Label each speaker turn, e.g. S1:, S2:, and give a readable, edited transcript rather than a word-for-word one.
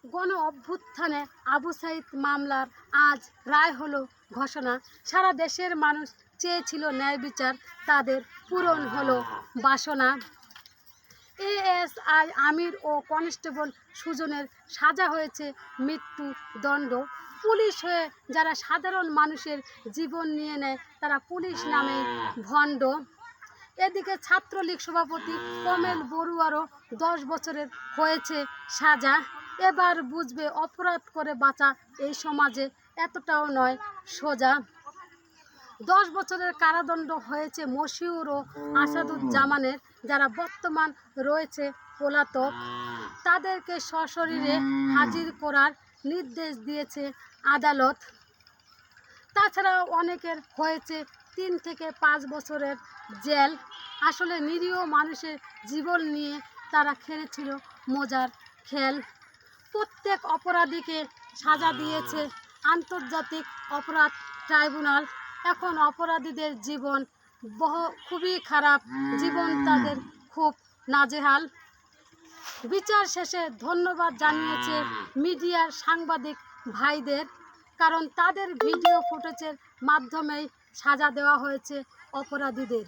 S1: গণ অভ্যুত্থানে আবু সাঈদ মামলার আজ রায় হলো ঘোষণা। সারা দেশের মানুষ চেয়েছিল ন্যায় বিচার, তাদের পূরণ হলো বাসনা। এএসআই আমির ও কনস্টেবল সুজনের সাজা হয়েছে মৃত্যুদণ্ড। পুলিশ হয়ে যারা সাধারণ মানুষের জীবন নিয়ে নেয় তারা পুলিশ নামে ভণ্ড। এদিকে ছাত্রলীগ সভাপতি কমল বড়ুয়ারও 10 বছরের হয়েছে সাজা। এবার বুঝবে অপরাধ করে বাঁচা এই সমাজে এতটাও নয় সোজা। 10 বছরের কারাদণ্ড হয়েছে মশিউর ও আসাদুজ্জামানের, যারা বর্তমান রয়েছে পলাতক। তাদেরকে সশরীরে হাজির করার নির্দেশ দিয়েছে আদালত। তাছাড়াও অনেকের হয়েছে 3 থেকে 5 বছরের জেল। আসলে নিরীহ মানুষের জীবন নিয়ে তারা খেলেছিল মজার খেল। প্রত্যেক অপরাধীকে সাজা দিয়েছে আন্তর্জাতিক অপরাধ ট্রাইব্যুনাল। এখন অপরাধীদের জীবন খুবই খারাপ, জীবন তাদের খুব নাজেহাল। বিচার শেষে ধন্যবাদ জানিয়েছে মিডিয়ার সাংবাদিক ভাইদের, কারণ তাদের ভিডিও ফুটেজের মাধ্যমেই সাজা দেওয়া হয়েছে অপরাধীদের।